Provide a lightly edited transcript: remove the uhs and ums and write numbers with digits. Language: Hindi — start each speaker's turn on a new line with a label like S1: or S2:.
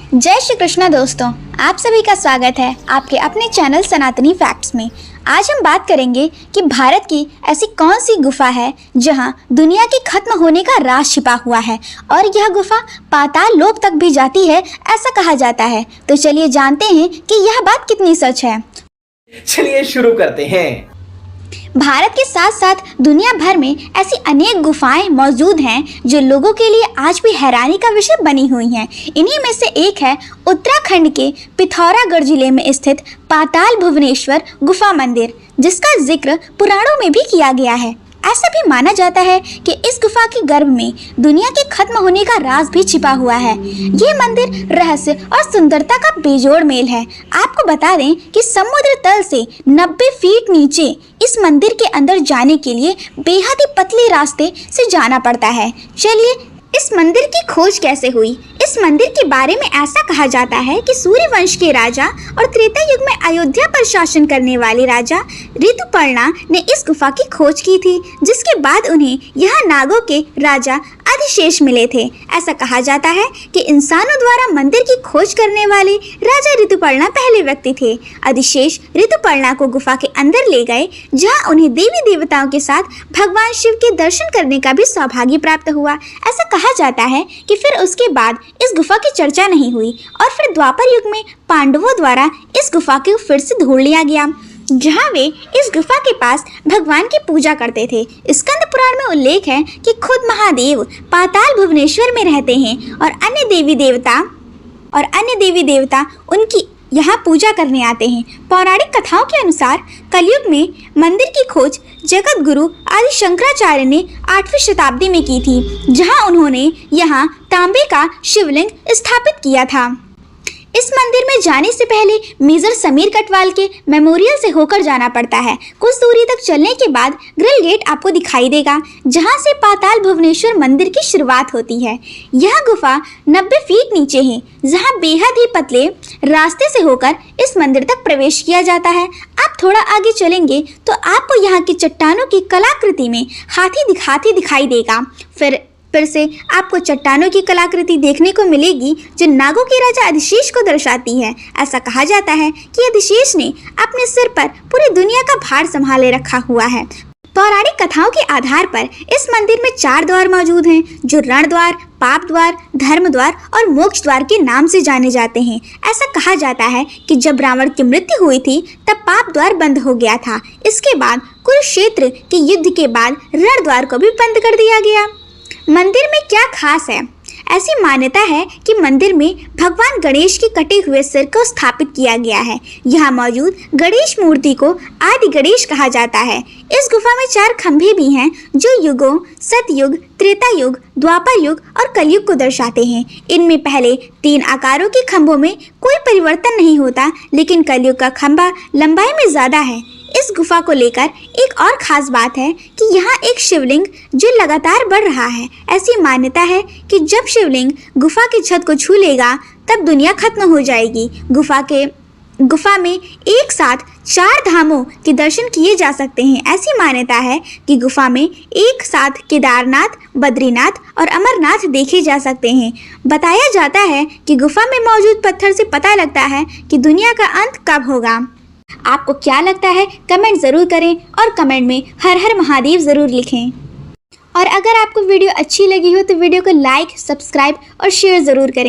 S1: जय श्री कृष्णा दोस्तों, आप सभी का स्वागत है आपके अपने चैनल सनातनी फैक्ट्स में। आज हम बात करेंगे कि भारत की ऐसी कौन सी गुफा है जहां दुनिया के खत्म होने का राज छिपा हुआ है और यह गुफा पाताल लोक तक भी जाती है, ऐसा कहा जाता है। तो चलिए जानते हैं कि यह बात कितनी सच है।
S2: चलिए शुरू करते हैं।
S1: भारत के साथ साथ दुनिया भर में ऐसी अनेक गुफाएं मौजूद हैं जो लोगों के लिए आज भी हैरानी का विषय बनी हुई हैं। इन्हीं में से एक है उत्तराखंड के पिथौरागढ़ जिले में स्थित पाताल भुवनेश्वर गुफा मंदिर, जिसका जिक्र पुराणों में भी किया गया है। ऐसा भी माना जाता है कि इस गुफा के गर्भ में दुनिया के खत्म होने का राज भी छिपा हुआ है। ये मंदिर रहस्य और सुंदरता का बेजोड़ मेल है। आपको बता दें कि समुद्र तल से 90 फीट नीचे इस मंदिर के अंदर जाने के लिए बेहद ही पतले रास्ते से जाना पड़ता है। चलिए, इस मंदिर की खोज कैसे हुई। इस मंदिर के बारे में ऐसा कहा जाता है कि सूर्य वंश के राजा और त्रेता युग में अयोध्या पर शासन करने वाले राजा ऋतुपर्णा ने इस गुफा की खोज की थी, जिसके बाद उन्हें यहाँ नागों के राजा अधिशेष मिले थे। ऐसा कहा जाता है कि इंसानों द्वारा मंदिर की खोज करने वाले राजा ऋतुपर्णा पहले व्यक्ति थे। अधिशेष ऋतुपर्णा को गुफा के अंदर ले गए, जहाँ उन्हें देवी देवताओं के साथ भगवान शिव के दर्शन करने का भी सौभाग्य प्राप्त हुआ। ऐसा कहा जाता है कि फिर उसके बाद इस गुफा की चर्चा नहीं हुई और फिर द्वापर युग में पांडवों द्वारा इस गुफा को फिर से ढूंढ लिया गया, जहाँ वे इस गुफा के पास भगवान की पूजा करते थे। स्कंद पुराण में उल्लेख है कि खुद महादेव पाताल भुवनेश्वर में रहते हैं और अन्य देवी देवता उनकी यहाँ पूजा करने आते हैं। पौराणिक कथाओं के अनुसार कलयुग में मंदिर की खोज जगत गुरु आदि शंकराचार्य ने 8वीं शताब्दी में की थी, जहाँ उन्होंने यहाँ तांबे का शिवलिंग स्थापित किया था। इस मंदिर में जाने से पहले मेजर समीर कटवाल के मेमोरियल से होकर जाना पड़ता है। कुछ दूरी तक चलने के बाद ग्रिल गेट आपको दिखाई देगा, जहां से पाताल भुवनेश्वर मंदिर की शुरुआत होती है। यह गुफा 90 फीट नीचे है, जहां बेहद ही पतले रास्ते से होकर इस मंदिर तक प्रवेश किया जाता है। आप थोड़ा आगे चलेंगे तो आपको यहाँ की चट्टानों की कलाकृति में हाथी दिखाई देगा। फिर से आपको चट्टानों की कलाकृति देखने को मिलेगी जो नागों के राजा अधिशेष को दर्शाती है। ऐसा कहा जाता है कि अधिशेष ने अपने सिर पर पूरी दुनिया का भार संभाले रखा हुआ है। पौराणिक कथाओं के आधार पर इस मंदिर में 4 द्वार मौजूद हैं, जो रण द्वार, पाप द्वार, धर्म द्वार और मोक्ष द्वार के नाम से जाने जाते हैं। ऐसा कहा जाता है कि जब रावण की मृत्यु हुई थी तब पाप द्वार बंद हो गया था। इसके बाद कुरुक्षेत्र के युद्ध के बाद रण द्वार को भी बंद कर दिया गया। मंदिर में क्या खास है। ऐसी मान्यता है कि मंदिर में भगवान गणेश के कटे हुए सिर को स्थापित किया गया है। यहाँ मौजूद गणेश मूर्ति को आदि गणेश कहा जाता है। इस गुफा में 4 खंभे भी हैं जो युगों सतयुग, त्रेता युग, द्वापर युग और कलयुग को दर्शाते हैं। इनमें पहले 3 आकारों के खंभों में कोई परिवर्तन नहीं होता, लेकिन कलयुग का खंभा लंबाई में ज्यादा है। इस गुफा को लेकर एक और खास बात है कि यहाँ एक शिवलिंग जो लगातार बढ़ रहा है। ऐसी मान्यता है कि जब शिवलिंग गुफा की छत को छू लेगा तब दुनिया खत्म हो जाएगी। गुफा में एक साथ 4 धामों के दर्शन किए जा सकते हैं। ऐसी मान्यता है कि गुफा में एक साथ केदारनाथ, बद्रीनाथ और अमरनाथ देखे जा सकते हैं। बताया जाता है कि गुफा में मौजूद पत्थर से पता लगता है कि दुनिया का अंत कब होगा। आपको क्या लगता है, कमेंट जरूर करें और कमेंट में हर हर महादेव जरूर लिखें। और अगर आपको वीडियो अच्छी लगी हो तो वीडियो को लाइक, सब्सक्राइब और शेयर जरूर करें।